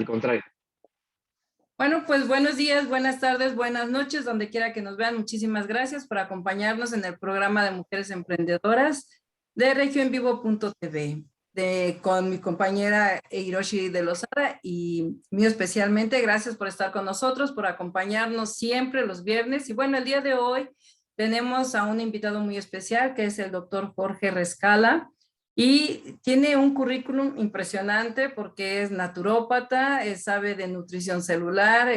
al contrario. Bueno, pues buenos días, buenas tardes, buenas noches, donde quiera que nos vean. Muchísimas gracias por acompañarnos en el programa de Mujeres Emprendedoras de regioenvivo.tv, con mi compañera Hiroshi de Lozada y mío especialmente. Gracias por estar con nosotros, por acompañarnos siempre los viernes. Y bueno, el día de hoy tenemos a un invitado muy especial, que es el doctor Jorge Rescala. Y tiene un currículum impresionante porque es naturópata, sabe de nutrición celular,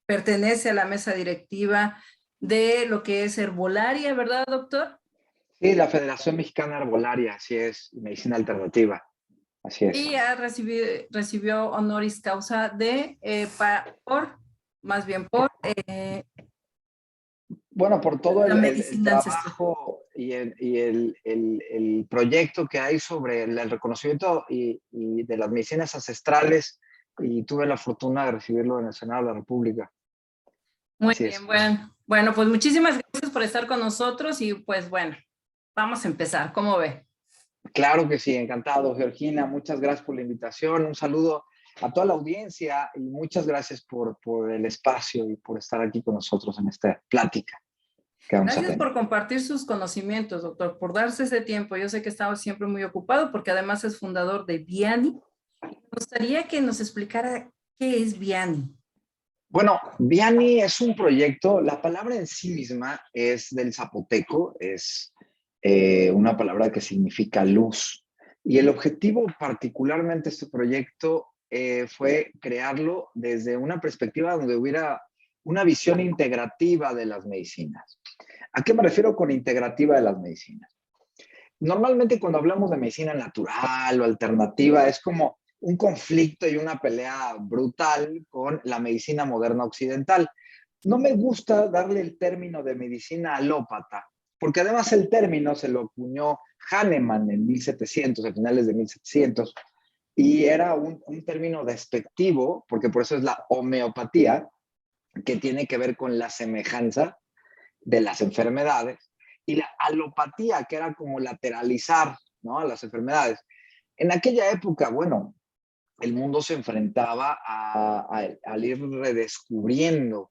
pertenece a la mesa directiva de lo que es Herbolaria, ¿verdad, doctor? Sí, la Federación Mexicana Herbolaria, así es, medicina alternativa, así es. Y recibió honoris causa Bueno, por todo la el medicina ancestral. trabajo y el proyecto que hay sobre el reconocimiento y de las medicinas ancestrales, y tuve la fortuna de recibirlo en el Senado de la República. Muy Así es. bien, bueno, pues muchísimas gracias por estar con nosotros y pues bueno, vamos a empezar, ¿cómo ve? Claro que sí, encantado, Georgina. Muchas gracias por la invitación. Un saludo a toda la audiencia y muchas gracias por el espacio y por estar aquí con nosotros en esta plática que vamos a Gracias tener. por compartir sus conocimientos, doctor, por darse ese tiempo. Yo sé que estaba siempre muy ocupado porque además es fundador de Viani. Me gustaría que nos explicara qué es Viani. Bueno, Viani es un proyecto, la palabra en sí misma es del zapoteco, es una palabra que significa luz. Y el objetivo particularmente de este proyecto fue crearlo desde una perspectiva donde hubiera una visión integrativa de las medicinas. ¿A qué me refiero con integrativa de las medicinas? Normalmente cuando hablamos de medicina natural o alternativa es como un conflicto y una pelea brutal con la medicina moderna occidental. No me gusta darle el término de medicina alópata, porque además el término se lo acuñó Hahnemann en 1700, a finales de 1700, y era un término despectivo, porque por eso es la homeopatía, que tiene que ver con la semejanza de las enfermedades, y la alopatía, que era como lateralizar, ¿no?, a las enfermedades. En aquella época, bueno, el mundo se enfrentaba al ir redescubriendo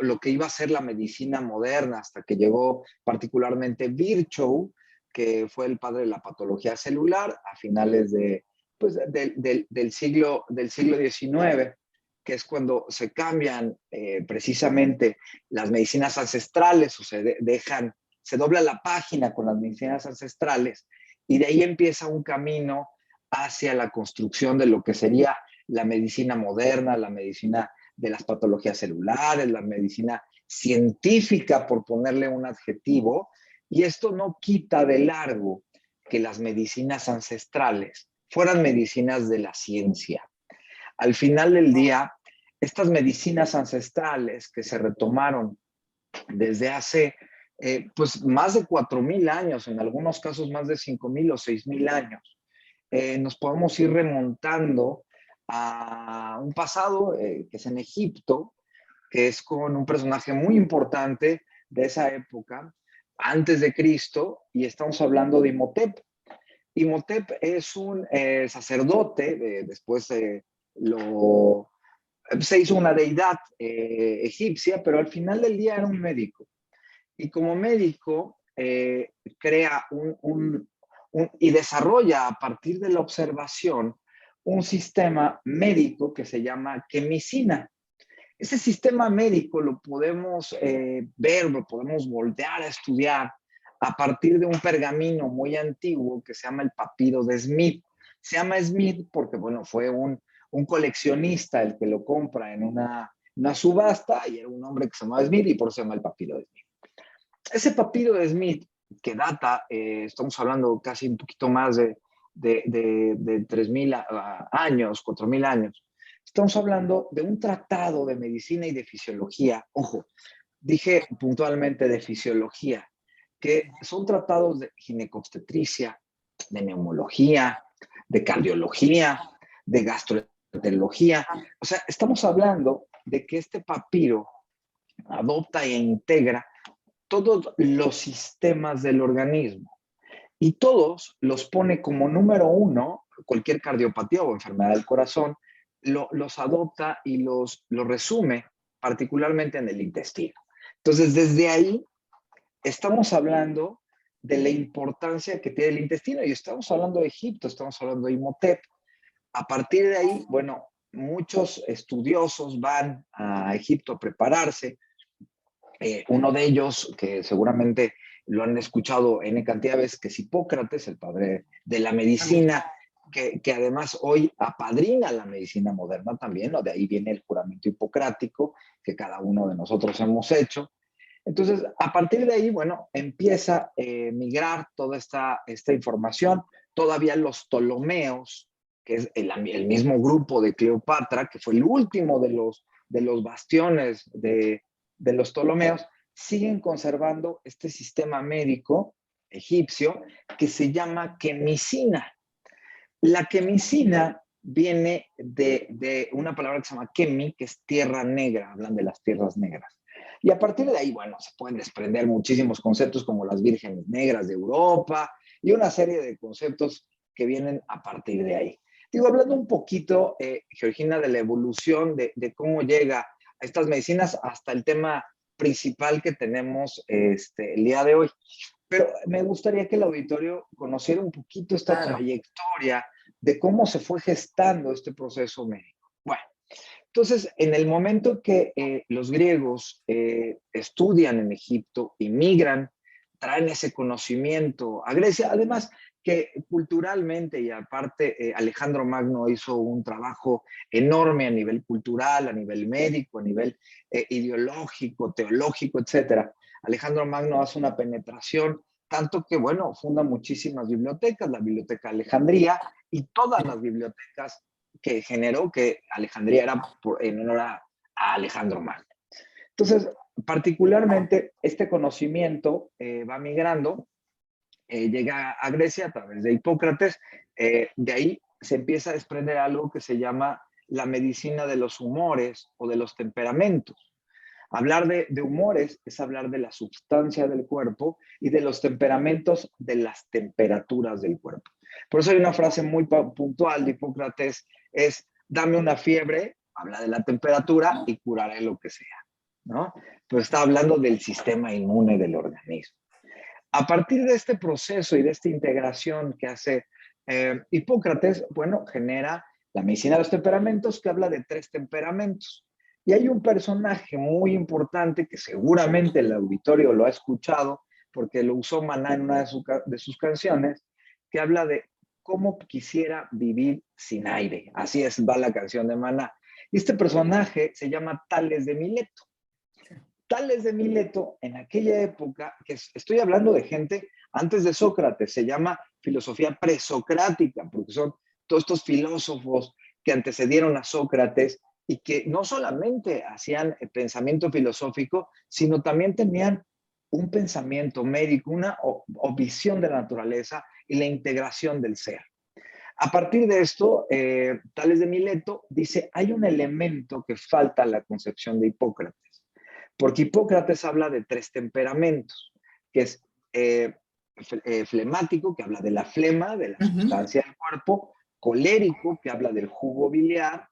lo que iba a ser la medicina moderna, hasta que llegó particularmente Virchow, que fue el padre de la patología celular a finales pues, del siglo XIX, que es cuando se cambian precisamente las medicinas ancestrales, o se dobla la página con las medicinas ancestrales, y de ahí empieza un camino hacia la construcción de lo que sería la medicina moderna, la medicina de las patologías celulares, la medicina científica, por ponerle un adjetivo, y esto no quita de largo que las medicinas ancestrales fueran medicinas de la ciencia. Al final del día, estas medicinas ancestrales que se retomaron desde hace pues más de 4,000 años, en algunos casos más de 5,000 o 6,000 años, nos podemos ir remontando a un pasado que es en Egipto, que es con un personaje muy importante de esa época, antes de Cristo, y estamos hablando de Imhotep. Imhotep es un sacerdote, después se hizo una deidad egipcia, pero al final del día era un médico. Y como médico crea y desarrolla a partir de la observación un sistema médico que se llama quemicina. Ese sistema médico lo podemos ver, lo podemos voltear a estudiar a partir de un pergamino muy antiguo que se llama el papiro de Smith. Se llama Smith porque, bueno, fue un coleccionista el que lo compra en una subasta, y era un hombre que se llamaba Smith y por eso se llama el papiro de Smith. Ese papiro de Smith, que data, estamos hablando casi un poquito más de 3,000 años, 4,000 años, estamos hablando de un tratado de medicina y de fisiología. Ojo, dije puntualmente de fisiología, que son tratados de ginecobstetricia, de neumología, de cardiología, de gastroenterología. O sea, estamos hablando de que este papiro adopta e integra todos los sistemas del organismo, y todos los pone como número uno cualquier cardiopatía o enfermedad del corazón, los adopta y los resume particularmente en el intestino. Entonces, desde ahí estamos hablando de la importancia que tiene el intestino y estamos hablando de Egipto, estamos hablando de Imhotep. A partir de ahí, bueno, muchos estudiosos van a Egipto a prepararse. Uno de ellos, que seguramente lo han escuchado N cantidad de veces, que es Hipócrates, el padre de la medicina, que además hoy apadrina la medicina moderna también, ¿no? De ahí viene el juramento hipocrático que cada uno de nosotros hemos hecho. Entonces, a partir de ahí, bueno, empieza a migrar toda esta información. Todavía los Ptolomeos, que es el mismo grupo de Cleopatra, que fue el último de los bastiones de los Ptolomeos, siguen conservando este sistema médico egipcio que se llama quemicina. La quemicina viene de una palabra que se llama quemi, que es tierra negra, hablan de las tierras negras. Y a partir de ahí, bueno, se pueden desprender muchísimos conceptos como las vírgenes negras de Europa y una serie de conceptos que vienen a partir de ahí. Digo, hablando un poquito, Georgina, de la evolución, de cómo llega a estas medicinas hasta el tema principal que tenemos el día de hoy. Pero me gustaría que el auditorio conociera un poquito esta trayectoria de cómo se fue gestando este proceso médico. Bueno, entonces, en el momento que los griegos estudian en Egipto, inmigran, traen ese conocimiento a Grecia, además que culturalmente y aparte Alejandro Magno hizo un trabajo enorme a nivel cultural, a nivel médico, a nivel ideológico, teológico, etcétera. Alejandro Magno hace una penetración, tanto que, bueno, funda muchísimas bibliotecas, la Biblioteca de Alejandría y todas las bibliotecas que generó que Alejandría era en honor a Alejandro Magno. Entonces, particularmente, este conocimiento va migrando, llega a Grecia a través de Hipócrates, de ahí se empieza a desprender algo que se llama la medicina de los humores o de los temperamentos. Hablar de humores es hablar de la sustancia del cuerpo y de los temperamentos de las temperaturas del cuerpo. Por eso hay una frase muy puntual de Hipócrates, es dame una fiebre, habla de la temperatura y curaré lo que sea, ¿no? Pero está hablando del sistema inmune del organismo. A partir de este proceso y de esta integración que hace Hipócrates, bueno, genera la medicina de los temperamentos que habla de 3 temperamentos. Y hay un personaje muy importante que seguramente el auditorio lo ha escuchado porque lo usó Maná en una de sus canciones, que habla de cómo quisiera vivir sin aire. Así es, va la canción de Maná. Y este personaje se llama Tales de Mileto. Tales de Mileto, en aquella época, que estoy hablando de gente antes de Sócrates, se llama filosofía presocrática, porque son todos estos filósofos que antecedieron a Sócrates y que no solamente hacían pensamiento filosófico, sino también tenían un pensamiento médico, una visión de la naturaleza y la integración del ser. A partir de esto, Tales de Mileto dice, hay un elemento que falta a la concepción de Hipócrates, porque Hipócrates habla de 3 temperamentos, que es flemático, que habla de la flema, de la sustancia del cuerpo, colérico, que habla del jugo biliar,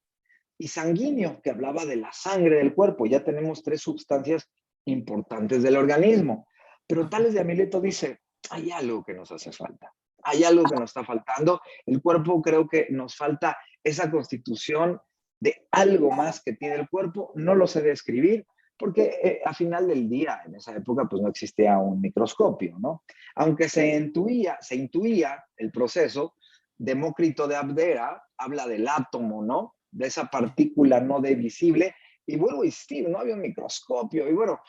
y sanguíneo, que hablaba de la sangre del cuerpo. Ya tenemos 3 sustancias importantes del organismo. Pero Tales de Mileto dice, hay algo que nos hace falta. Hay algo que nos está faltando. El cuerpo creo que nos falta esa constitución de algo más que tiene el cuerpo. No lo sé describir porque a final del día, en esa época, pues no existía un microscopio, ¿no? Aunque se intuía el proceso, Demócrito de Abdera habla del átomo, ¿no? De esa partícula no divisible. Y vuelvo a insistir, no había un microscopio. Y bueno,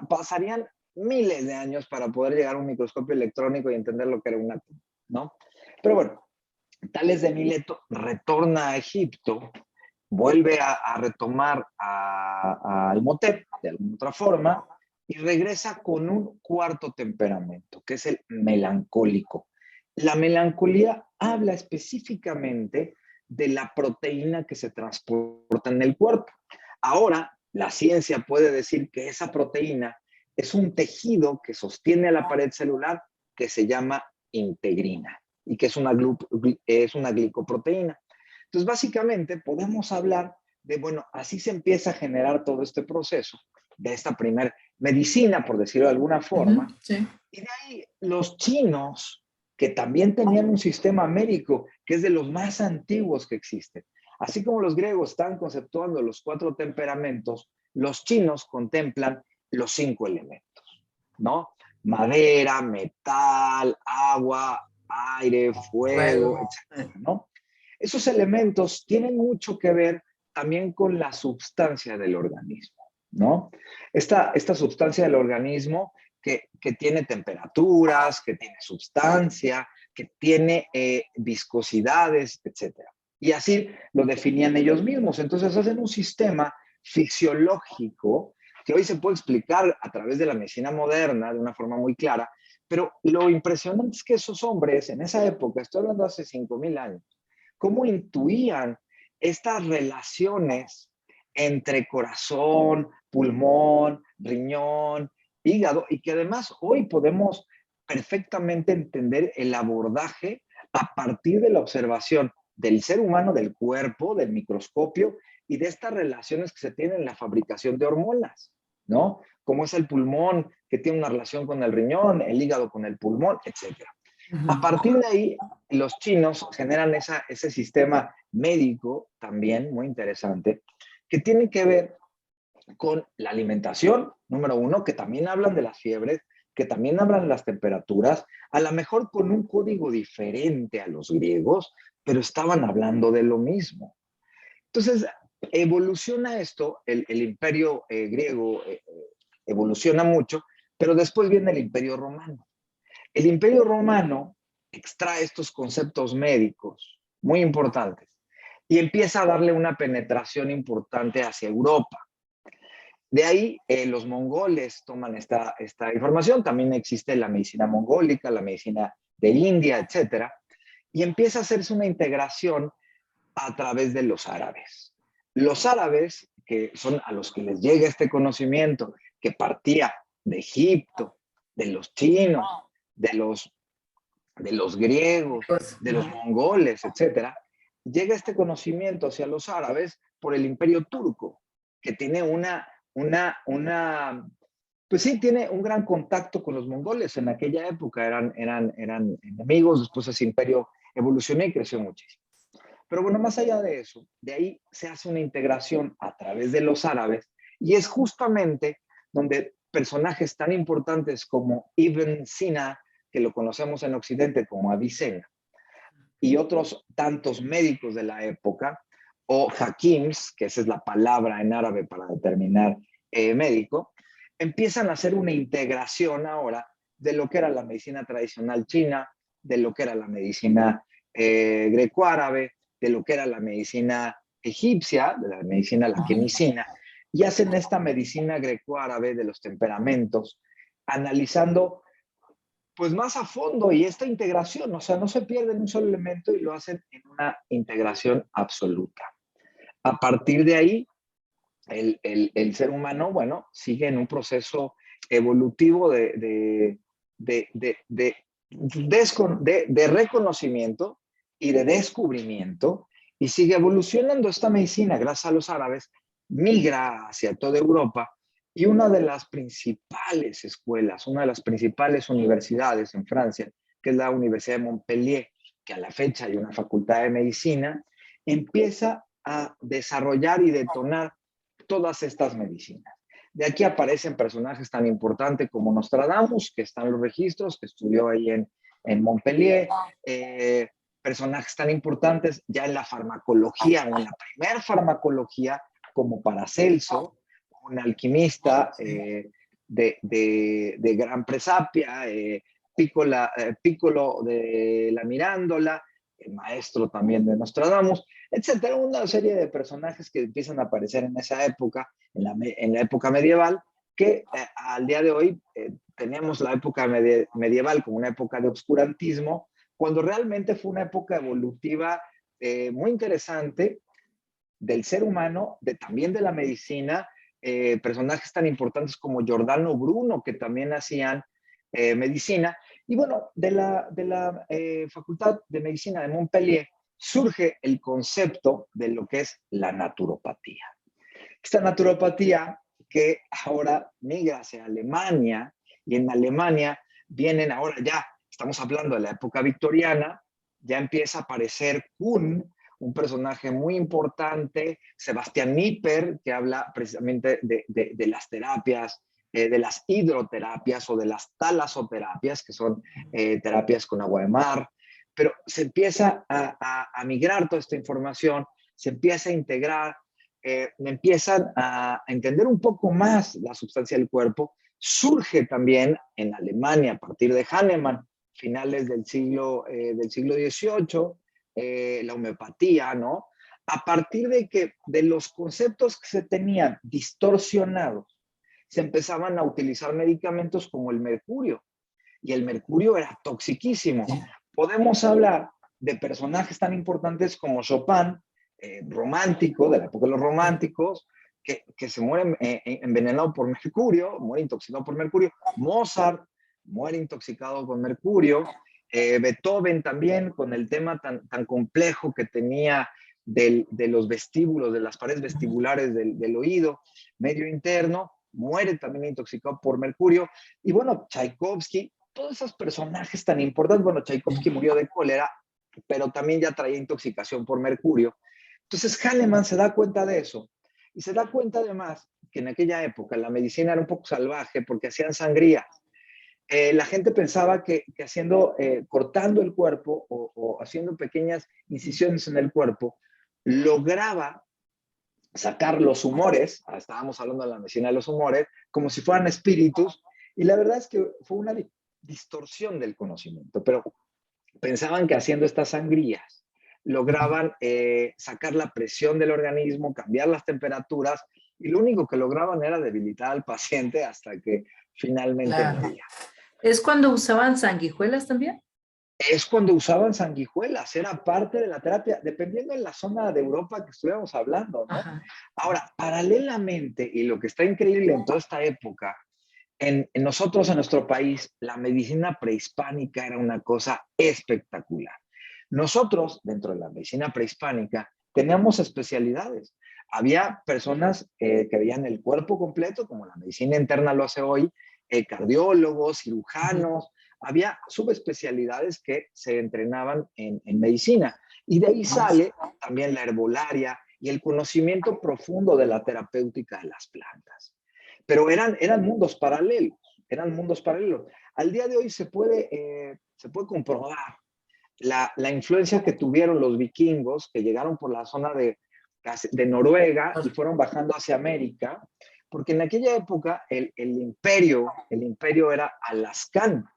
pasarían miles de años para poder llegar a un microscopio electrónico y entender lo que era un átomo, ¿no? Pero bueno, Tales de Mileto retorna a Egipto, vuelve a retomar a Imhotep de alguna otra forma y regresa con un 4º temperamento, que es el melancólico. La melancolía habla específicamente de la proteína que se transporta en el cuerpo. Ahora, la ciencia puede decir que esa proteína es un tejido que sostiene a la pared celular que se llama integrina. y que es una glicoproteína. Entonces, básicamente, podemos hablar de, bueno, así se empieza a generar todo este proceso de esta primer medicina, por decirlo de alguna forma. Sí. Y de ahí los chinos, que también tenían un sistema médico que es de los más antiguos que existen. Así como los griegos están conceptuando los 4 temperamentos, los chinos contemplan los 5 elementos, ¿no? Madera, metal, agua, aire, fuego, etcétera, ¿no? Esos elementos tienen mucho que ver también con la sustancia del organismo, ¿no? Esta sustancia del organismo que tiene temperaturas, que tiene sustancia, que tiene viscosidades, etcétera. Y así lo definían ellos mismos. Entonces hacen un sistema fisiológico que hoy se puede explicar a través de la medicina moderna de una forma muy clara, pero lo impresionante es que esos hombres en esa época, estoy hablando hace 5,000 años, cómo intuían estas relaciones entre corazón, pulmón, riñón, hígado, y que además hoy podemos perfectamente entender el abordaje a partir de la observación del ser humano, del cuerpo, del microscopio y de estas relaciones que se tienen en la fabricación de hormonas, ¿no? Como es el pulmón que tiene una relación con el riñón, el hígado con el pulmón, etc. A partir de ahí, los chinos generan ese sistema médico también muy interesante que tiene que ver con la alimentación, número 1, que también hablan de las fiebres, que también hablan de las temperaturas, a lo mejor con un código diferente a los griegos, pero estaban hablando de lo mismo. Entonces, evoluciona esto, el imperio griego evoluciona mucho, pero después viene el imperio romano. El imperio romano extrae estos conceptos médicos muy importantes y empieza a darle una penetración importante hacia Europa. De ahí los mongoles toman esta información, también existe la medicina mongólica, la medicina de India, etcétera, y empieza a hacerse una integración a través de los árabes. Los árabes, que son a los que les llega este conocimiento, que partía de Egipto, de los chinos, de los griegos, Pues, de los mongoles, etcétera, llega este conocimiento hacia los árabes por el imperio turco, que tiene pues sí, tiene un gran contacto con los mongoles. En aquella época eran enemigos, después ese imperio evolucionó y creció muchísimo. Pero bueno, más allá de eso, de ahí se hace una integración a través de los árabes y es justamente donde personajes tan importantes como Ibn Sina, que lo conocemos en Occidente como Avicena, y otros tantos médicos de la época, o hakims, que esa es la palabra en árabe para determinar médico, empiezan a hacer una integración ahora de lo que era la medicina tradicional china, de lo que era la medicina greco-árabe, de lo que era la medicina egipcia, de la medicina laquemicina, y hacen esta medicina greco-árabe de los temperamentos, analizando pues más a fondo y esta integración, o sea, no se pierden un solo elemento y lo hacen en una integración absoluta. A partir de ahí, el ser humano, bueno, sigue en un proceso evolutivo de reconocimiento y de descubrimiento y sigue evolucionando esta medicina gracias a los árabes, migra hacia toda Europa y una de las principales escuelas, una de las principales universidades en Francia, que es la Universidad de Montpellier, que a la fecha hay una facultad de medicina, empieza a desarrollar y detonar todas estas medicinas. De aquí aparecen personajes tan importantes como Nostradamus, que están en los registros, que estudió ahí en Montpellier, personajes tan importantes ya en la farmacología o en la primer farmacología como Paracelso, un alquimista de Gran Presapia, Piccolo de la Mirándola, el maestro también de Nostradamus, etcétera, una serie de personajes que empiezan a aparecer en esa época, en la época medieval, que al día de hoy teníamos la época medieval como una época de obscurantismo, cuando realmente fue una época evolutiva muy interesante del ser humano, también de la medicina, personajes tan importantes como Giordano Bruno, que también hacían medicina. Y bueno, de la Facultad de Medicina de Montpellier surge el concepto de lo que es la naturopatía. Esta naturopatía que ahora migra hacia Alemania, y en Alemania vienen ahora ya, estamos hablando de la época victoriana, ya empieza a aparecer Kuhn, un personaje muy importante, Sebastián Nipper, que habla precisamente de las terapias, de las hidroterapias o de las talasoterapias, que son terapias con agua de mar, pero se empieza a migrar toda esta información, se empieza a integrar, me empiezan a entender un poco más la sustancia del cuerpo. Surge también en Alemania a partir de Hahnemann, finales del siglo XVIII, la homeopatía, ¿no? A partir de los conceptos que se tenían distorsionados, se empezaban a utilizar medicamentos como el mercurio, y el mercurio era toxiquísimo. Podemos hablar de personajes tan importantes como Chopin, romántico, de la época de los románticos, que se muere envenenado por mercurio, muere intoxicado por mercurio. Mozart muere intoxicado con mercurio. Beethoven también, con el tema tan complejo que tenía de los vestíbulos, de las paredes vestibulares del oído medio interno, muere también intoxicado por mercurio. Y bueno, Tchaikovsky, todos esos personajes tan importantes, bueno, Tchaikovsky murió de cólera, pero también ya traía intoxicación por mercurio. Entonces Hahnemann se da cuenta de eso, y se da cuenta además que en aquella época la medicina era un poco salvaje porque hacían sangrías. La gente pensaba que haciendo, cortando el cuerpo o haciendo pequeñas incisiones en el cuerpo, lograba sacar los humores, estábamos hablando de la medicina de los humores, como si fueran espíritus, y la verdad es que fue una distorsión del conocimiento, pero pensaban que haciendo estas sangrías lograban sacar la presión del organismo, cambiar las temperaturas, y lo único que lograban era debilitar al paciente hasta que finalmente moría. ¿Es cuando usaban sanguijuelas también? Es cuando usaban sanguijuelas, era parte de la terapia, dependiendo de la zona de Europa que estuviéramos hablando, ¿no? Ajá. Ahora, paralelamente, y lo que está increíble en toda esta época, en nosotros, en nuestro país, la medicina prehispánica era una cosa espectacular. Nosotros, dentro de la medicina prehispánica, teníamos especialidades. Había personas que veían el cuerpo completo, como la medicina interna lo hace hoy, cardiólogos, cirujanos, había subespecialidades que se entrenaban en medicina. Y de ahí sale también la herbolaria y el conocimiento profundo de la terapéutica de las plantas. Pero eran mundos paralelos, eran mundos paralelos. Al día de hoy se puede comprobar la influencia que tuvieron los vikingos, que llegaron por la zona de Noruega y fueron bajando hacia América, porque en aquella época el imperio era alascán,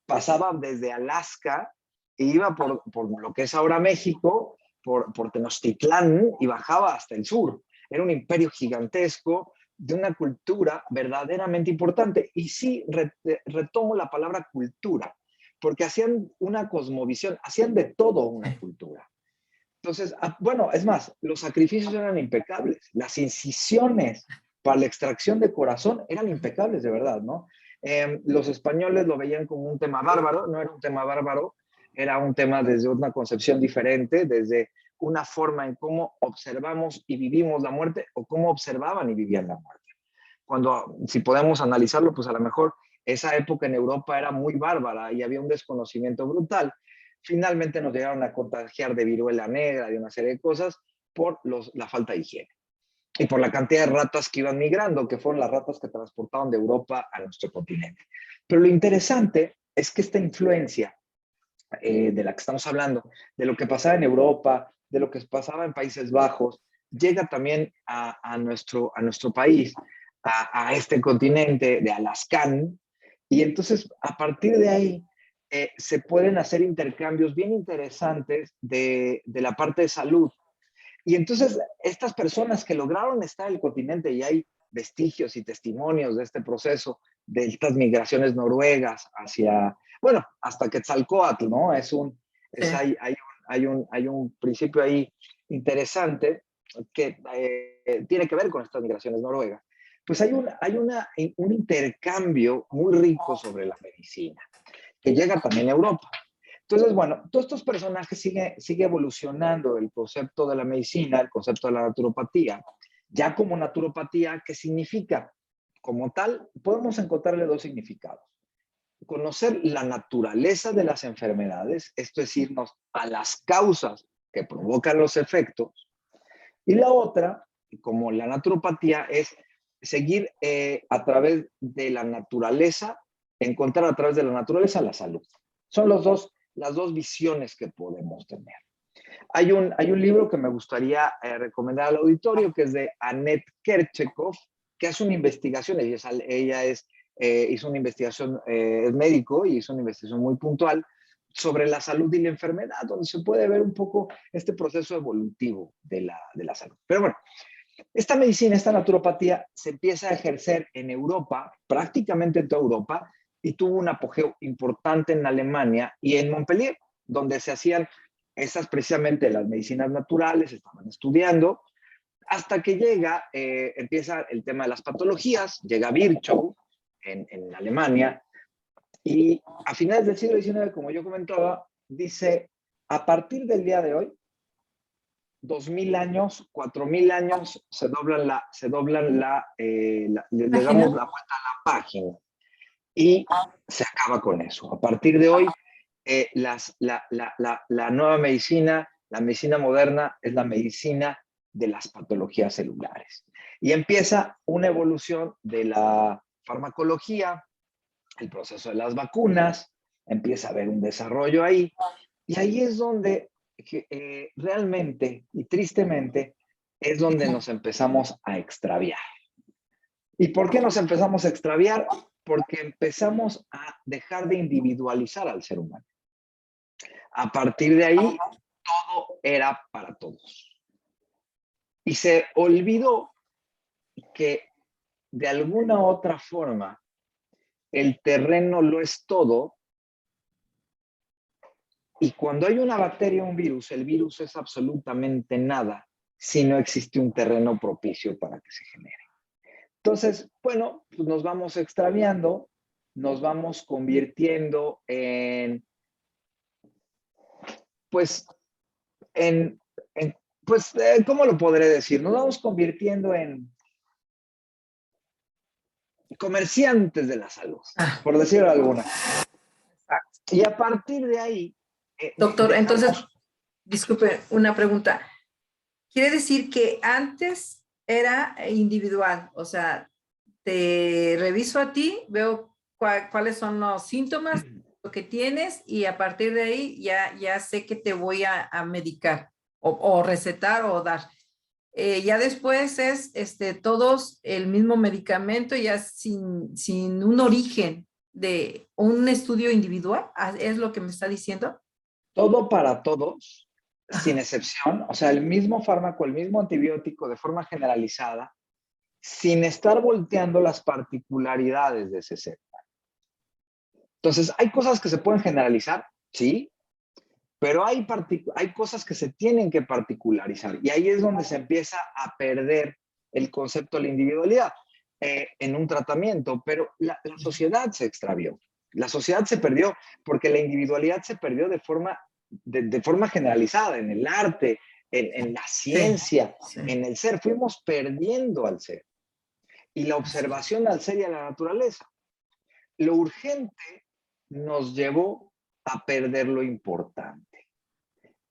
pasaba desde Alaska e iba por lo que es ahora México, por Tenochtitlán, y bajaba hasta el sur. Era un imperio gigantesco, de una cultura verdaderamente importante. Y sí, retomo la palabra cultura, porque hacían una cosmovisión, hacían de todo una cultura. Entonces, bueno, es más, los sacrificios eran impecables, las incisiones para la extracción de corazón eran impecables, de verdad, ¿no? Los españoles lo veían como un tema bárbaro, no era un tema bárbaro, era un tema desde una concepción diferente, desde una forma en cómo observamos y vivimos la muerte o cómo observaban y vivían la muerte. Cuando, si podemos analizarlo, pues a lo mejor esa época en Europa era muy bárbara y había un desconocimiento brutal. Finalmente nos llegaron a contagiar de viruela negra, de una serie de cosas, por la falta de higiene y por la cantidad de ratas que iban migrando, que fueron las ratas que transportaban de Europa a nuestro continente. Pero lo interesante es que esta influencia de la que estamos hablando, de lo que pasaba en Europa, de lo que pasaba en Países Bajos, llega también a nuestro país, a este continente de Alaskan, y entonces a partir de ahí se pueden hacer intercambios bien interesantes de la parte de salud. Y entonces estas personas que lograron estar en el continente, y hay vestigios y testimonios de este proceso, de estas migraciones noruegas hacia, bueno, hasta Quetzalcóatl, ¿no? Hay un principio ahí interesante que tiene que ver con estas migraciones noruegas. pues hay un intercambio muy rico sobre la medicina, que llega también a Europa. Entonces, bueno, todos estos personajes sigue evolucionando el concepto de la medicina, el concepto de la naturopatía, ya como naturopatía, ¿qué significa? Como tal, podemos encontrarle dos significados. Conocer la naturaleza de las enfermedades, esto es irnos a las causas que provocan los efectos, y la otra, como la naturopatía, es seguir a través de la naturaleza, encontrar a través de la naturaleza la salud. Son las dos visiones que podemos tener. Hay un libro que me gustaría recomendar al auditorio, que es de Annette Kerchekov, que hace una investigación. Ella hizo una investigación, es médico y hizo una investigación muy puntual sobre la salud y la enfermedad, donde se puede ver un poco este proceso evolutivo de la salud. Pero bueno, esta medicina, esta naturopatía, se empieza a ejercer en Europa, prácticamente en toda Europa, y tuvo un apogeo importante en Alemania y en Montpellier, donde se hacían esas precisamente las medicinas naturales, estaban estudiando, hasta que empieza el tema de las patologías, llega Virchow en Alemania, y a finales del siglo XIX, como yo comentaba, dice, a partir del día de hoy, 2000 años, 4000 años, le damos la vuelta a la página y se acaba con eso. A partir de hoy, la nueva medicina, la medicina moderna, es la medicina de las patologías celulares. Y empieza una evolución de la farmacología, el proceso de las vacunas, empieza a haber un desarrollo ahí, y ahí es donde realmente y tristemente es donde nos empezamos a extraviar. ¿Y por qué nos empezamos a extraviar? Porque empezamos a dejar de individualizar al ser humano. A partir de ahí, todo era para todos. Y se olvidó que de alguna u otra forma el terreno lo es todo, y cuando hay una bacteria o un virus, el virus es absolutamente nada si no existe un terreno propicio para que se genere. Entonces, bueno, pues nos vamos extraviando, nos vamos convirtiendo pues, ¿cómo lo podré decir? Nos vamos convirtiendo en comerciantes de la salud, por decirlo de alguna. Y a partir de ahí... Doctor, entonces, disculpe, una pregunta. Quiere decir que antes era individual, o sea, te reviso a ti, veo cuáles son los síntomas, lo que tienes, y a partir de ahí ya sé que te voy a medicar o recetar o dar. Ya después es todos el mismo medicamento, ya sin un origen de un estudio individual, ¿es lo que me está diciendo? Todo para todos, sin Ajá. excepción, o sea, el mismo fármaco, el mismo antibiótico de forma generalizada, sin estar volteando las particularidades de ese ser. Entonces, hay cosas que se pueden generalizar, sí, pero hay cosas que se tienen que particularizar, y ahí es donde se empieza a perder el concepto de la individualidad en un tratamiento, pero la sociedad se extravió. La sociedad se perdió porque la individualidad se perdió de forma generalizada, en el arte, en la ciencia, Sí. en el ser. Fuimos perdiendo al ser y la observación al ser y a la naturaleza. Lo urgente nos llevó a perder lo importante.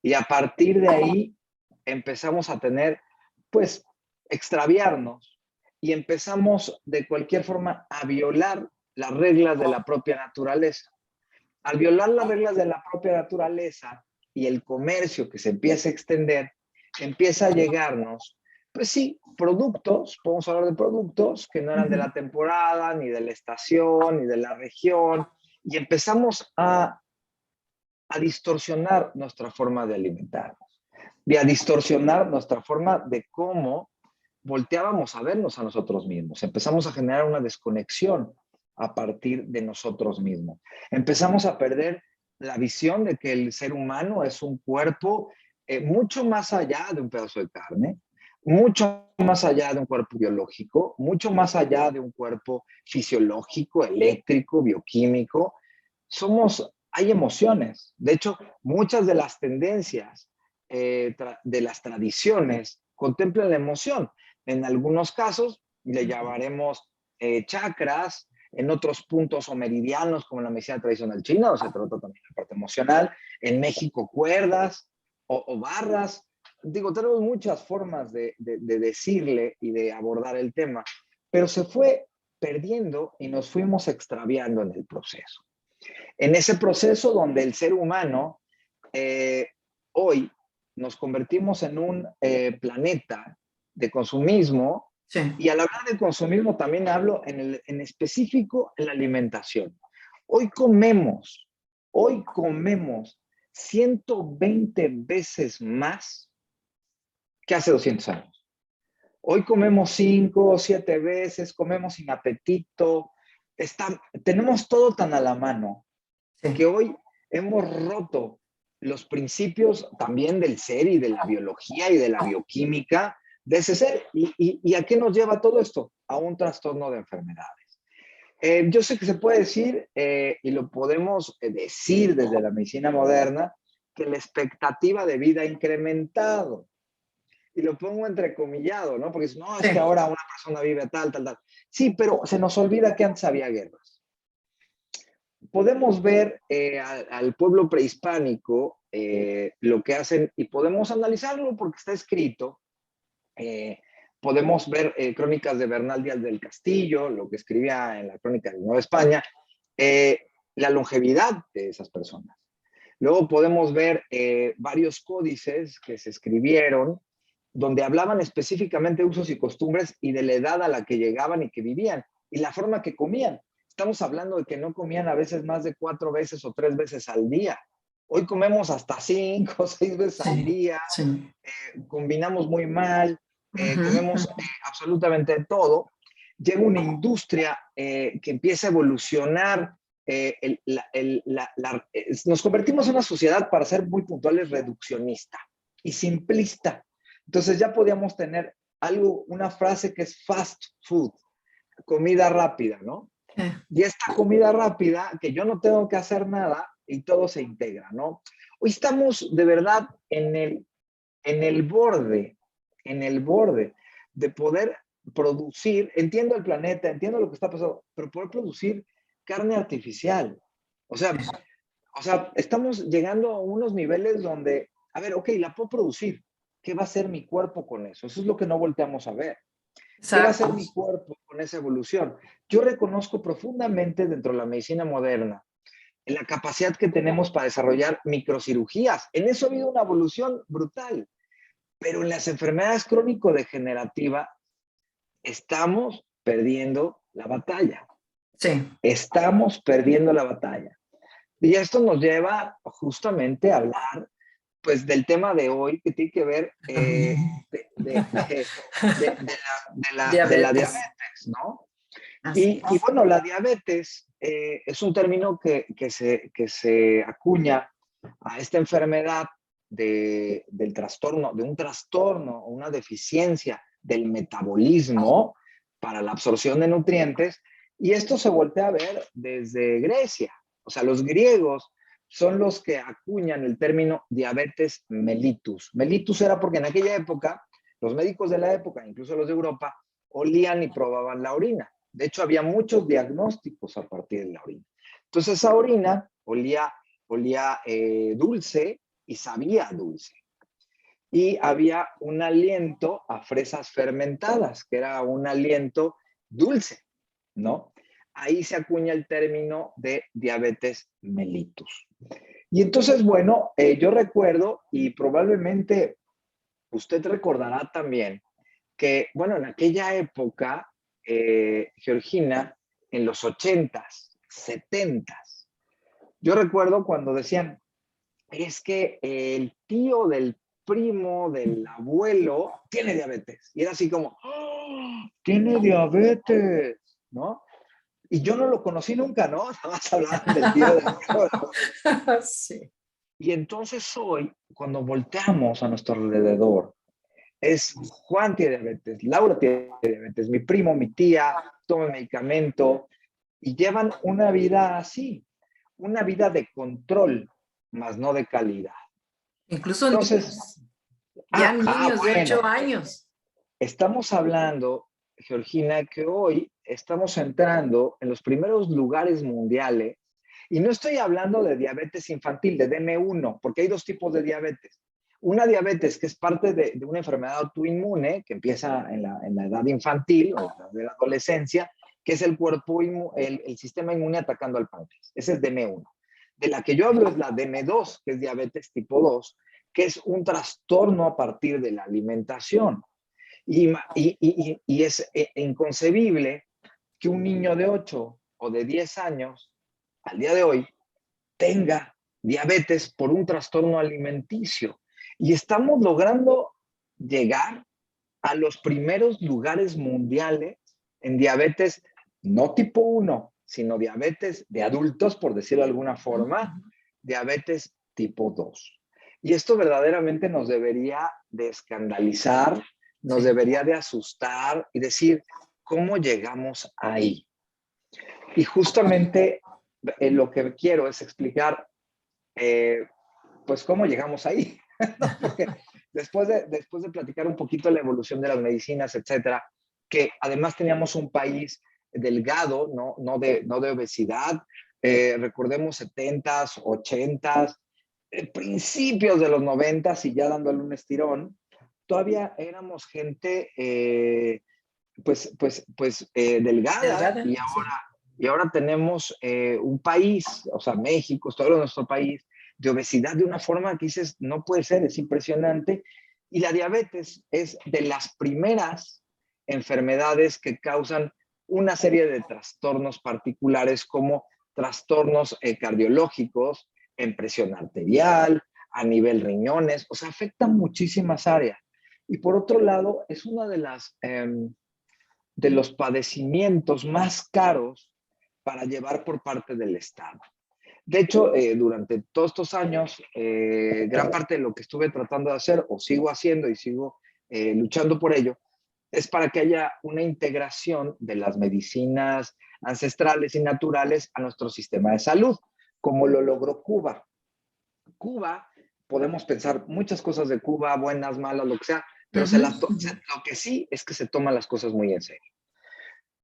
Y a partir de ahí empezamos a tener, pues, extraviarnos, y empezamos de cualquier forma a violar las reglas de la propia naturaleza. Al violar las reglas de la propia naturaleza y el comercio que se empieza a extender, empieza a llegarnos, pues sí, productos, podemos hablar de productos que no eran de la temporada, ni de la estación, ni de la región, y empezamos a distorsionar nuestra forma de alimentarnos, y a distorsionar nuestra forma de cómo volteábamos a vernos a nosotros mismos. Empezamos a generar una desconexión a partir de nosotros mismos. Empezamos a perder la visión de que el ser humano es un cuerpo mucho más allá de un pedazo de carne, mucho más allá de un cuerpo biológico, mucho más allá de un cuerpo fisiológico, eléctrico, bioquímico. Hay emociones. De hecho, muchas de las tendencias de las tradiciones contemplan la emoción. En algunos casos le llamaremos chakras, en otros puntos o meridianos, como en la medicina tradicional china, donde se trata también la parte emocional. En México, cuerdas o barras. Digo, tenemos muchas formas de decirle y de abordar el tema, pero se fue perdiendo y nos fuimos extraviando en el proceso. En ese proceso donde el ser humano hoy nos convertimos en un planeta de consumismo, Sí. y al hablar de consumismo también hablo en específico en la alimentación. Hoy comemos 120 veces más que hace 200 años. Hoy comemos 5 o 7 veces, comemos sin apetito. Tenemos todo tan a la mano que Sí. hoy hemos roto los principios también del ser y de la biología y de la bioquímica de ese ser. ¿Y a qué nos lleva todo esto? A un trastorno de enfermedades. Yo sé que se puede decir, y lo podemos decir desde la medicina moderna, que la expectativa de vida ha incrementado. Y lo pongo entrecomillado, ¿no? Porque no, es Sí. que ahora una persona vive tal, tal, tal. Sí, pero se nos olvida que antes había guerras. Podemos ver al pueblo prehispánico lo que hacen y podemos analizarlo porque está escrito. Podemos ver crónicas de Bernal Díaz del Castillo, lo que escribía en la crónica de Nueva España, la longevidad de esas personas. Luego podemos ver varios códices que se escribieron donde hablaban específicamente de usos y costumbres y de la edad a la que llegaban y que vivían y la forma que comían. Estamos hablando de que no comían a veces más de 4 veces o 3 veces al día. Hoy comemos hasta 5 o 6 veces al Sí. día, Sí. combinamos muy mal, comemos Uh-huh. absolutamente todo. Llega una industria que empieza a evolucionar. Nos convertimos en una sociedad, para ser muy puntuales, reduccionista y simplista. Entonces ya podíamos tener una frase que es fast food, comida rápida, ¿no? Sí. Y esta comida rápida, que yo no tengo que hacer nada y todo se integra, ¿no? Hoy estamos de verdad en el borde, de poder producir, entiendo el planeta, entiendo lo que está pasando, pero poder producir carne artificial. O sea, estamos llegando a unos niveles donde, a ver, ok, la puedo producir. ¿Qué va a hacer mi cuerpo con eso? Eso es lo que no volteamos a ver. ¿Qué va a hacer Exacto. mi cuerpo con esa evolución? Yo reconozco profundamente dentro de la medicina moderna la capacidad que tenemos para desarrollar microcirugías. En eso ha habido una evolución brutal. Pero en las enfermedades crónico-degenerativas estamos perdiendo la batalla. Sí. Estamos perdiendo la batalla. Y esto nos lleva justamente a hablar pues del tema de hoy que tiene que ver de la Diabetes. diabetes, ¿no? Así Y es. bueno, la diabetes es un término que se acuña a esta enfermedad del trastorno, de un trastorno o una deficiencia del metabolismo para la absorción de nutrientes, y esto se voltea a ver desde Grecia. O sea, los griegos son los que acuñan el término diabetes mellitus. Mellitus era porque en aquella época, los médicos de la época, incluso los de Europa, olían y probaban la orina. De hecho, había muchos diagnósticos a partir de la orina. Entonces, esa orina olía dulce y sabía dulce. Y había un aliento a fresas fermentadas, que era un aliento dulce, ¿no? Ahí se acuña el término de diabetes mellitus. Y entonces, bueno, yo recuerdo, y probablemente usted recordará también, que, bueno, en aquella época, Georgina, en los 80s, 70s, yo recuerdo cuando decían, es que el tío del primo del abuelo tiene diabetes. Y era así como, ¡oh, tiene diabetes! ¿No? Y yo no lo conocí nunca, ¿no? Nada más hablaban del tío del primo del abuelo. Sí. Y entonces hoy, cuando volteamos a nuestro alrededor, Juan tiene diabetes, Laura tiene diabetes, mi primo, mi tía toma medicamento y llevan una vida así, una vida de control, más no de calidad. Incluso Entonces, niños, ya niños de bueno, 8 años. estamos hablando, Georgina, que hoy estamos entrando en los primeros lugares mundiales y no estoy hablando de diabetes infantil, de DM1, porque hay dos tipos de diabetes. Una diabetes que es parte de una enfermedad autoinmune que empieza en la edad infantil o de la adolescencia, que es el el sistema inmune atacando al páncreas. Ese es DM1. De la que yo hablo es la DM2, que es diabetes tipo 2, que es un trastorno a partir de la alimentación. Y es inconcebible que un niño de 8 o de 10 años al día de hoy tenga diabetes por un trastorno alimenticio. Y estamos logrando llegar a los primeros lugares mundiales en diabetes, no tipo 1, sino diabetes de adultos, por decirlo de alguna forma, diabetes tipo 2. Y esto verdaderamente nos debería de escandalizar, nos debería de asustar y decir, ¿cómo llegamos ahí? Y justamente lo que quiero es explicar, pues, cómo llegamos ahí. ¿No? Porque después de platicar un poquito la evolución de las medicinas, etcétera, que además teníamos un país delgado, no de obesidad, recordemos 70s, 80s, principios de los 90s y ya dándole un estirón, todavía éramos gente delgada Delgada, sí. y ahora tenemos un país, o sea, México, todo nuestro país, de obesidad de una forma que dices, no puede ser, es impresionante. Y la diabetes es de las primeras enfermedades que causan una serie de trastornos particulares como trastornos cardiológicos, en presión arterial, a nivel riñones, o sea, afecta muchísimas áreas. Y por otro lado, es una de los padecimientos más caros para llevar por parte del Estado. De hecho, durante todos estos años, gran parte de lo que estuve tratando de hacer, o sigo haciendo y sigo luchando por ello, es para que haya una integración de las medicinas ancestrales y naturales a nuestro sistema de salud, como lo logró Cuba. Cuba, podemos pensar muchas cosas de Cuba, buenas, malas, lo que sea, pero lo que sí es que se toman las cosas muy en serio.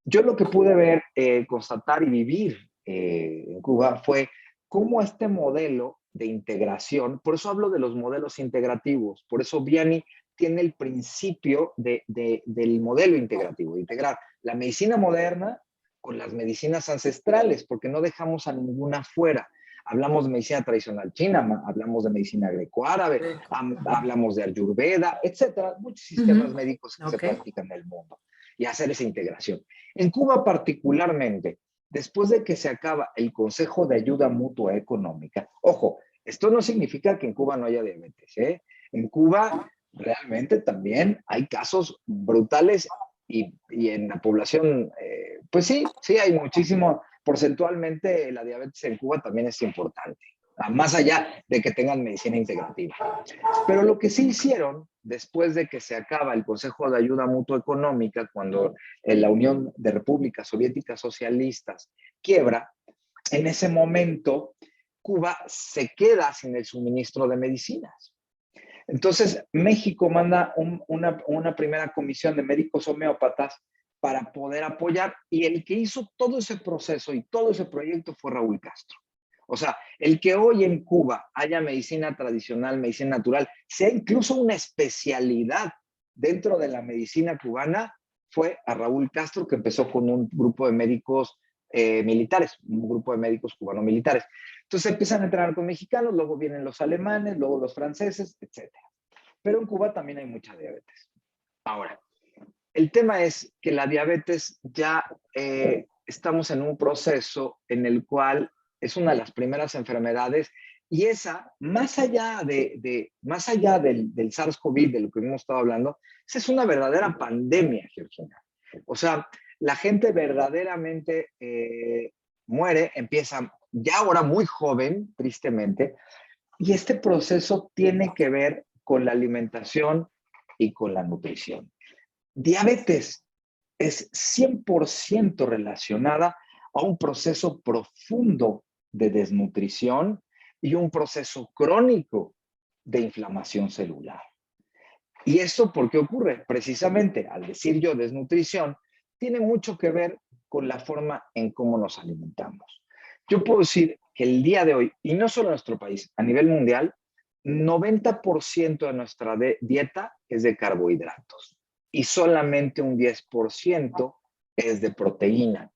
Yo lo que pude ver, constatar y vivir en Cuba fue cómo este modelo de integración, por eso hablo de los modelos integrativos, por eso Vianney tiene el principio del modelo integrativo, de integrar la medicina moderna con las medicinas ancestrales, porque no dejamos a ninguna fuera. Hablamos de medicina tradicional china, hablamos de medicina greco-árabe, hablamos de ayurveda, etcétera, muchos sistemas médicos que se practican en el mundo y hacer esa integración. En Cuba particularmente, después de que se acaba el Consejo de Ayuda Mutua Económica, ojo, esto no significa que en Cuba no haya diabetes, ¿eh? En Cuba realmente también hay casos brutales y en la población, pues sí, hay muchísimo, porcentualmente la diabetes en Cuba también es importante, más allá de que tengan medicina integrativa. Pero lo que sí hicieron después de que se acaba el Consejo de Ayuda Mutua Económica, cuando la Unión de Repúblicas Soviéticas Socialistas quiebra, en ese momento Cuba se queda sin el suministro de medicinas. Entonces, México manda una primera comisión de médicos homeópatas para poder apoyar, y el que hizo todo ese proceso y todo ese proyecto fue Raúl Castro. O sea, el que hoy en Cuba haya medicina tradicional, medicina natural, sea incluso una especialidad dentro de la medicina cubana, fue a Raúl Castro, que empezó con un grupo de médicos militares, un grupo de médicos cubano-militares. Entonces empiezan a entrenar con mexicanos, luego vienen los alemanes, luego los franceses, etc. Pero en Cuba también hay mucha diabetes. Ahora, el tema es que la diabetes ya estamos en un proceso en el cual es una de las primeras enfermedades y esa, más allá del SARS-CoV, de lo que hemos estado hablando, esa es una verdadera pandemia, Georgina. O sea, la gente verdaderamente muere, empieza ya ahora muy joven, tristemente, y este proceso tiene que ver con la alimentación y con la nutrición. Diabetes es 100% relacionada a un proceso profundo de desnutrición y un proceso crónico de inflamación celular. ¿Y esto por qué ocurre? Precisamente, al decir yo desnutrición, tiene mucho que ver con la forma en cómo nos alimentamos. Yo puedo decir que el día de hoy, y no solo en nuestro país, a nivel mundial, 90% de nuestra dieta es de carbohidratos y solamente un 10% es de proteína.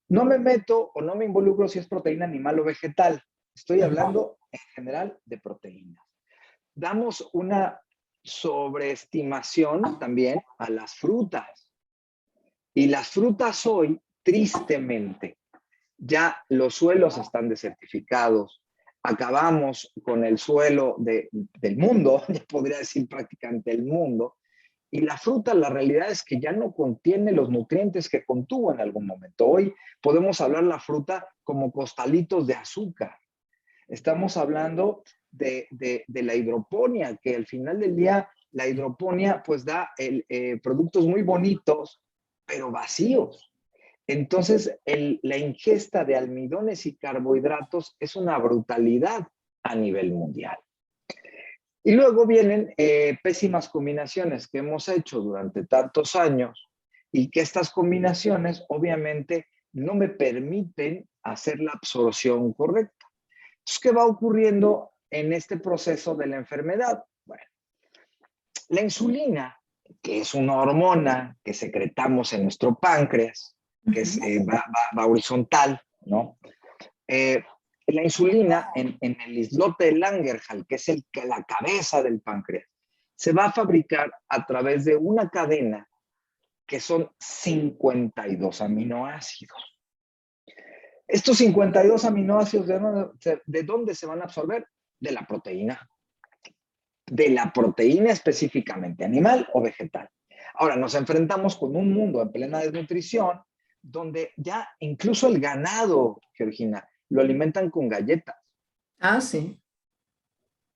No me meto o no me involucro si es proteína animal o vegetal. Estoy hablando en general de proteínas. Damos una sobreestimación también a las frutas. Y las frutas hoy, tristemente, ya los suelos están desertificados. Acabamos con el suelo del mundo, ya podría decir prácticamente el mundo. Y la fruta, la realidad es que ya no contiene los nutrientes que contuvo en algún momento. Hoy podemos hablar la fruta como costalitos de azúcar. Estamos hablando de la hidroponía, que al final del día la hidroponía pues da productos muy bonitos, pero vacíos. Entonces, la ingesta de almidones y carbohidratos es una brutalidad a nivel mundial. Y luego vienen pésimas combinaciones que hemos hecho durante tantos años y que estas combinaciones obviamente no me permiten hacer la absorción correcta. Entonces, ¿qué va ocurriendo en este proceso de la enfermedad? Bueno, la insulina, que es una hormona que secretamos en nuestro páncreas, que es, va horizontal, ¿no? La insulina en el islote de Langerhans, que es la cabeza del páncreas, se va a fabricar a través de una cadena que son 52 aminoácidos. Estos 52 aminoácidos, ¿de dónde se van a absorber? De la proteína. De la proteína específicamente, animal o vegetal. Ahora, nos enfrentamos con un mundo en plena desnutrición, donde ya incluso el ganado, Georgina, lo alimentan con galletas. Ah, sí.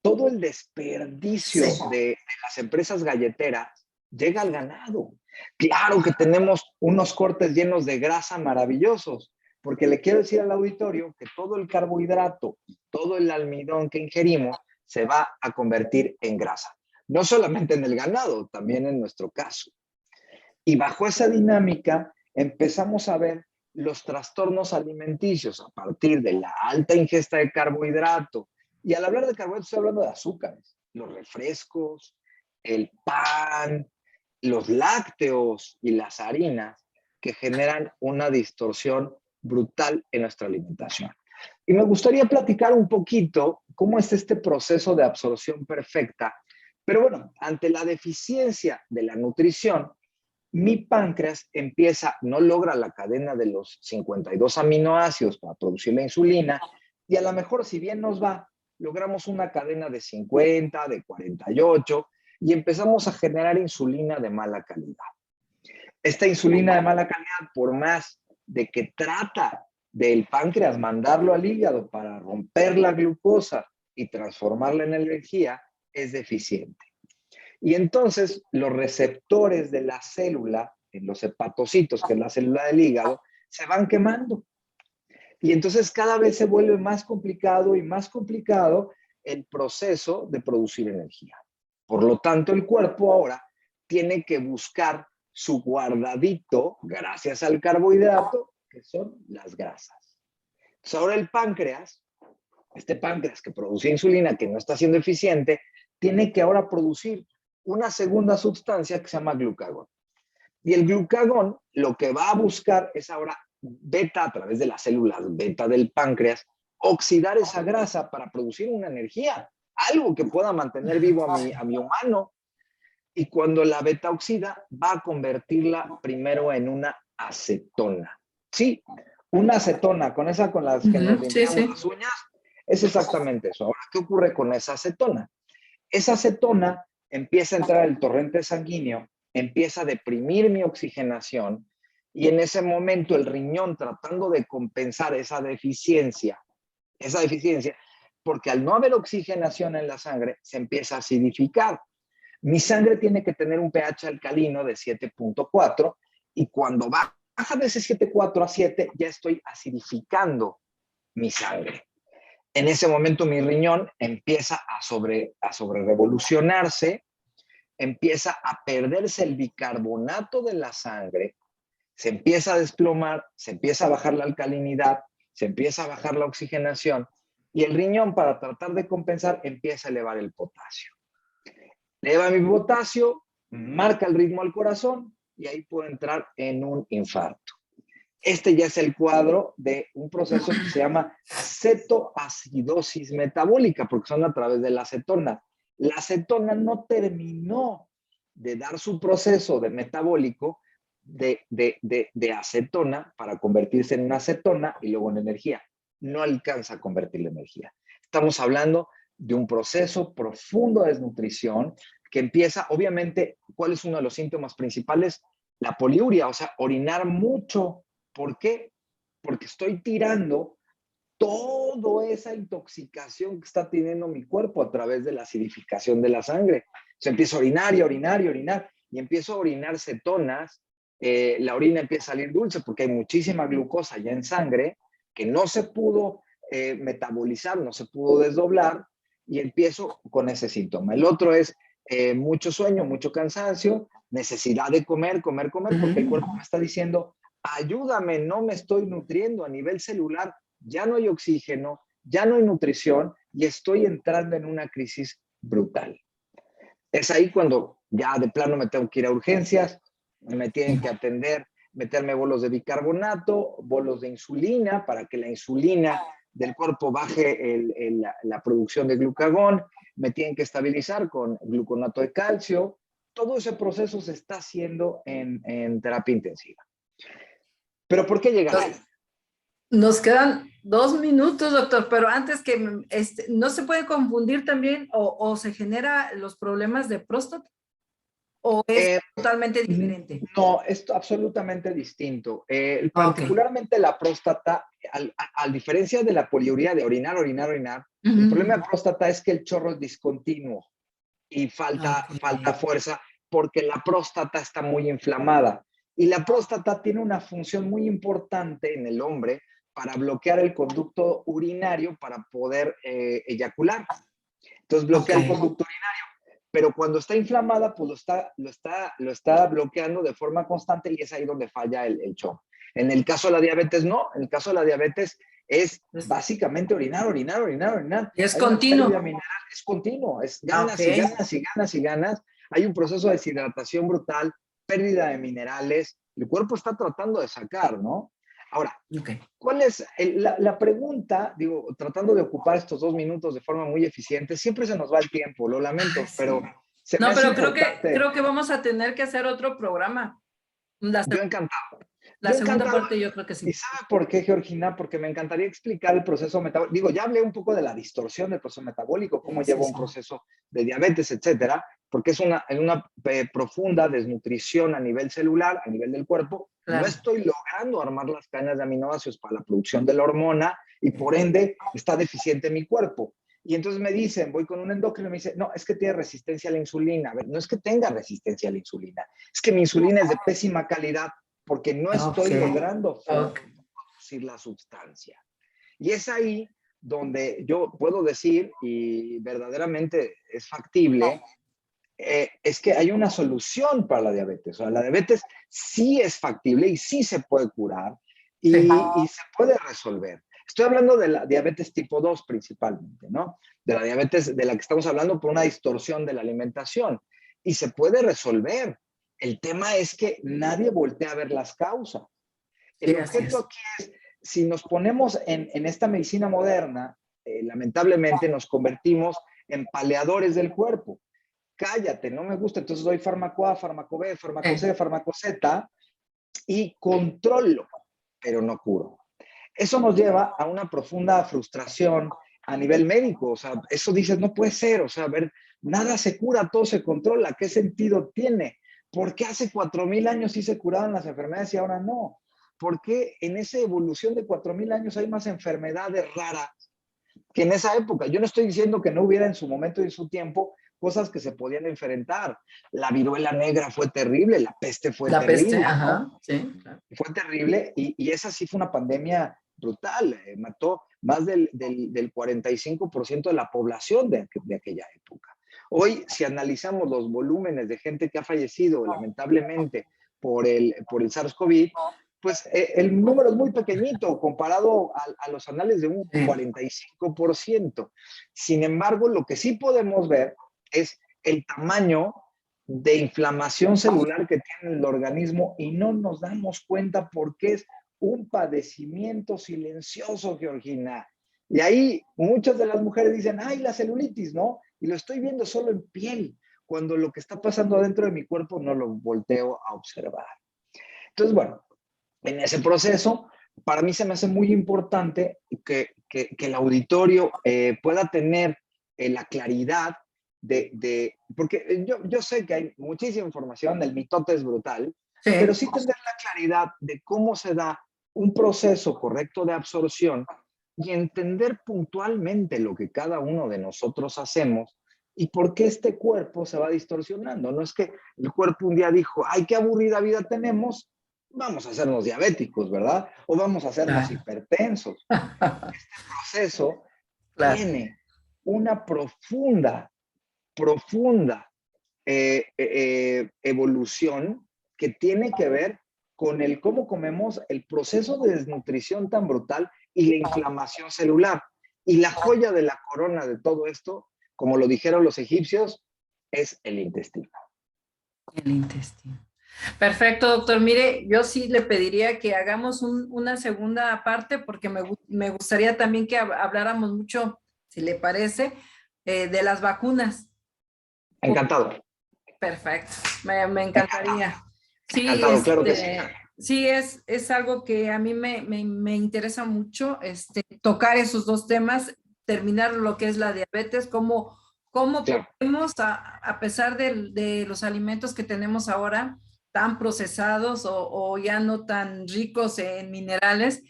Todo el desperdicio de las empresas galleteras llega al ganado. Claro que tenemos unos cortes llenos de grasa maravillosos, porque le quiero decir al auditorio que todo el carbohidrato y todo el almidón que ingerimos se va a convertir en grasa. No solamente en el ganado, también en nuestro caso. Y bajo esa dinámica empezamos a ver los trastornos alimenticios a partir de la alta ingesta de carbohidrato. Y al hablar de carbohidratos estoy hablando de azúcares, los refrescos, el pan, los lácteos y las harinas que generan una distorsión brutal en nuestra alimentación. Y me gustaría platicar un poquito cómo es este proceso de absorción perfecta. Pero bueno, ante la deficiencia de la nutrición, mi páncreas no logra la cadena de los 52 aminoácidos para producir la insulina, y a lo mejor, si bien nos va, logramos una cadena de 50, de 48, y empezamos a generar insulina de mala calidad. Esta insulina de mala calidad, por más de que trata del páncreas mandarlo al hígado para romper la glucosa y transformarla en energía, es deficiente. Y entonces los receptores de la célula, en los hepatocitos, que es la célula del hígado, se van quemando. Y entonces cada vez se vuelve más complicado y más complicado el proceso de producir energía. Por lo tanto, el cuerpo ahora tiene que buscar su guardadito gracias al carbohidrato, que son las grasas. Entonces ahora el páncreas, este páncreas que produce insulina, que no está siendo eficiente, tiene que ahora producir una segunda sustancia que se llama glucagón. Y el glucagón lo que va a buscar es ahora beta, a través de las células beta del páncreas, oxidar esa grasa para producir una energía, algo que pueda mantener vivo a mi humano. Y cuando la beta oxida, va a convertirla primero en una acetona. Sí, una acetona, con las que nos limpiamos las uñas, es exactamente eso. Ahora, ¿qué ocurre con esa acetona? Esa acetona empieza a entrar al torrente sanguíneo, empieza a deprimir mi oxigenación, y en ese momento el riñón, tratando de compensar esa deficiencia, porque al no haber oxigenación en la sangre, se empieza a acidificar. Mi sangre tiene que tener un pH alcalino de 7.4 y cuando baja de ese 7.4 a 7, ya estoy acidificando mi sangre. En ese momento mi riñón empieza a sobrerevolucionarse, empieza a perderse el bicarbonato de la sangre, se empieza a desplomar, se empieza a bajar la alcalinidad, se empieza a bajar la oxigenación y el riñón, para tratar de compensar, empieza a elevar el potasio. Eleva mi potasio, marca el ritmo al corazón y ahí puedo entrar en un infarto. Este ya es el cuadro de un proceso que se llama cetoacidosis metabólica, porque son a través de la acetona. La acetona no terminó de dar su proceso de metabólico de acetona para convertirse en una acetona y luego en energía. No alcanza a convertirla en energía. Estamos hablando de un proceso profundo de desnutrición que empieza, obviamente, ¿cuál es uno de los síntomas principales? La poliuria, o sea, orinar mucho. ¿Por qué? Porque estoy tirando toda esa intoxicación que está teniendo mi cuerpo a través de la acidificación de la sangre. Se empieza a orinar y orinar y orinar y empiezo a orinar cetonas. La orina empieza a salir dulce porque hay muchísima glucosa ya en sangre que no se pudo metabolizar, no se pudo desdoblar y empiezo con ese síntoma. El otro es mucho sueño, mucho cansancio, necesidad de comer, comer, comer, porque el cuerpo me está diciendo, ayúdame, no me estoy nutriendo a nivel celular, ya no hay oxígeno, ya no hay nutrición y estoy entrando en una crisis brutal. Es ahí cuando ya de plano me tengo que ir a urgencias, me tienen que atender, meterme bolos de bicarbonato, bolos de insulina para que la insulina del cuerpo baje la producción de glucagón, me tienen que estabilizar con gluconato de calcio. Todo ese proceso se está haciendo en terapia intensiva. ¿Pero por qué llegar ahí? Nos quedan 2 minutos, doctor, pero antes que no se puede confundir también o se genera los problemas de próstata o es totalmente diferente. No, es absolutamente distinto. Particularmente la próstata, a diferencia de la poliuria de orinar, orinar, orinar, el problema de próstata es que el chorro es discontinuo y falta fuerza porque la próstata está muy inflamada. Y la próstata tiene una función muy importante en el hombre para bloquear el conducto urinario para poder eyacular. Entonces bloquea el conducto urinario. Pero cuando está inflamada, pues lo está bloqueando de forma constante y es ahí donde falla el chorro. En el caso de la diabetes, no. En el caso de la diabetes es básicamente orinar, orinar, orinar, orinar. Es continuo. Es continuo. Es ganas y ganas y ganas y ganas. Hay un proceso de deshidratación brutal, pérdida de minerales. El cuerpo está tratando de sacar, ¿no? Ahora, ¿cuál es la pregunta? Digo, tratando de ocupar estos 2 minutos de forma muy eficiente, siempre se nos va el tiempo, lo lamento, pero se me hace importante. creo que vamos a tener que hacer otro programa. Yo encantado. La segunda parte yo creo que sí. ¿Y sabe por qué, Georgina? Porque me encantaría explicar el proceso metabólico. Digo, ya hablé un poco de la distorsión del proceso metabólico, cómo lleva un proceso de diabetes, etcétera, porque es una profunda desnutrición a nivel celular, a nivel del cuerpo. Claro. No estoy logrando armar las cadenas de aminoácidos para la producción de la hormona y por ende está deficiente mi cuerpo. Y entonces me dicen, voy con un endocrino y me dice, no, es que tiene resistencia a la insulina. A ver, no es que tenga resistencia a la insulina, es que mi insulina es de pésima calidad porque no estoy logrando producir la sustancia. Y es ahí donde yo puedo decir, y verdaderamente es factible, es que hay una solución para la diabetes. O sea, la diabetes sí es factible y sí se puede curar y se puede resolver. Estoy hablando de la diabetes tipo 2 principalmente, ¿no? De la diabetes de la que estamos hablando por una distorsión de la alimentación. Y se puede resolver. El tema es que nadie voltea a ver las causas. El objeto aquí es, si nos ponemos en esta medicina moderna, lamentablemente nos convertimos en paleadores del cuerpo. Cállate, no me gusta, entonces doy fármaco A, fármaco B, fármaco C, fármaco Z y controlo, pero no curo. Eso nos lleva a una profunda frustración a nivel médico. O sea, eso dices, no puede ser. O sea, a ver, nada se cura, todo se controla. ¿Qué sentido tiene? ¿Por qué hace 4,000 años sí se curaban las enfermedades y ahora no? ¿Por qué en esa evolución de 4,000 años hay más enfermedades raras que en esa época? Yo no estoy diciendo que no hubiera en su momento y en su tiempo, cosas que se podían enfrentar. La viruela negra fue terrible, la peste fue La peste, terrible, ¿no? ajá, sí, claro. Fue terrible y esa sí fue una pandemia brutal, mató más del 45% de la población de aquella época. Hoy, si analizamos los volúmenes de gente que ha fallecido lamentablemente por el SARS-CoV, pues el número es muy pequeñito comparado a los anales de un 45%. Sin embargo, lo que sí podemos ver es el tamaño de inflamación celular que tiene el organismo y no nos damos cuenta porque es un padecimiento silencioso, Georgina. Y ahí muchas de las mujeres dicen, ay, la celulitis, ¿no? Y lo estoy viendo solo en piel, cuando lo que está pasando dentro de mi cuerpo no lo volteo a observar. Entonces, bueno, en ese proceso, para mí se me hace muy importante que el auditorio pueda tener la claridad porque yo sé que hay muchísima información, el mitote es brutal, Sí. pero sí tener la claridad de cómo se da un proceso correcto de absorción y entender puntualmente lo que cada uno de nosotros hacemos y por qué este cuerpo se va distorsionando. No es que el cuerpo un día dijo, ay, qué aburrida vida tenemos, vamos a hacernos diabéticos, ¿verdad? O vamos a hacernos hipertensos. Este proceso tiene una profunda evolución que tiene que ver con el cómo comemos, el proceso de desnutrición tan brutal y la inflamación celular. Y la joya de la corona de todo esto, como lo dijeron los egipcios, es el intestino. El intestino. Perfecto, doctor. Mire, yo sí le pediría que hagamos una segunda parte porque me gustaría también que habláramos mucho, si le parece, de las vacunas. Encantado. Perfecto, me encantaría. Sí, Encantado, claro que sí. Sí, es algo que a mí me interesa mucho, tocar esos dos temas, terminar lo que es la diabetes, cómo Claro. podemos, a pesar de los alimentos que tenemos ahora, tan procesados o ya no tan ricos en minerales,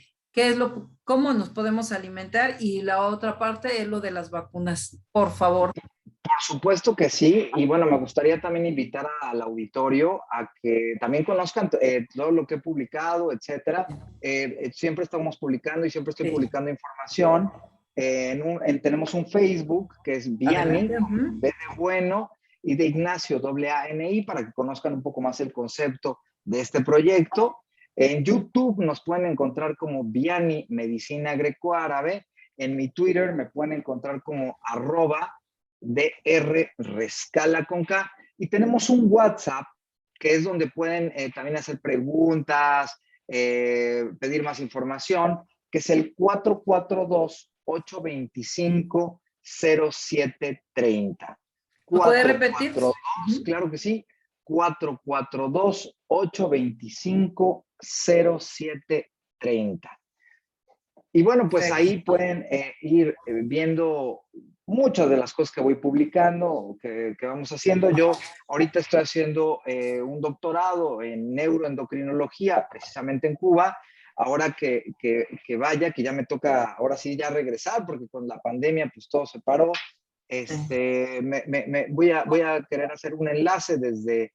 cómo nos podemos alimentar, y la otra parte es lo de las vacunas, por favor. Por supuesto que sí, y bueno, me gustaría también invitar al auditorio a que también conozcan todo lo que he publicado, etcétera. Siempre estamos publicando y siempre estoy publicando información. Tenemos un Facebook que es Viani, B de bueno, y de Ignacio, AANI, para que conozcan un poco más el concepto de este proyecto. En YouTube nos pueden encontrar como Viani Medicina Greco-Árabe. En mi Twitter me pueden encontrar como @DR Rescala con K, y tenemos un WhatsApp que es donde pueden también hacer preguntas, pedir más información, que es el 442-825-0730. ¿Lo puede repetir? 442, claro que sí, 442-825-0730. Y bueno, pues ahí pueden ir viendo muchas de las cosas que voy publicando, que vamos haciendo. Yo ahorita estoy haciendo un doctorado en neuroendocrinología, precisamente en Cuba. Ahora que vaya, que ya me toca, ahora sí ya regresar, porque con la pandemia pues todo se paró. Voy a querer hacer un enlace desde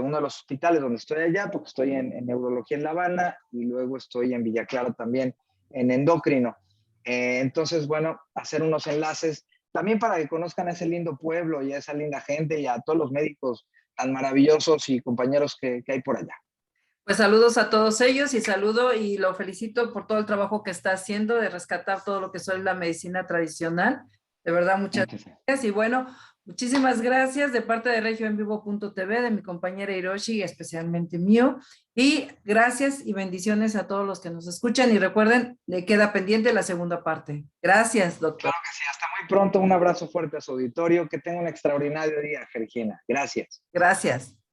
uno de los hospitales donde estoy allá, porque estoy en neurología en La Habana y luego estoy en Villa Clara también en endocrino. Entonces, bueno, hacer unos enlaces también para que conozcan a ese lindo pueblo y a esa linda gente y a todos los médicos tan maravillosos y compañeros que hay por allá. Pues saludos a todos ellos y saludo y lo felicito por todo el trabajo que está haciendo de rescatar todo lo que es la medicina tradicional. De verdad, muchas gracias. Y bueno, muchísimas gracias de parte de regioenvivo.tv, de mi compañera Hiroshi y especialmente mío. Y gracias y bendiciones a todos los que nos escuchan. Y recuerden, le queda pendiente la segunda parte. Gracias, doctor. Claro que sí. Hasta muy pronto. Un abrazo fuerte a su auditorio. Que tenga un extraordinario día, Georgina. Gracias. Gracias.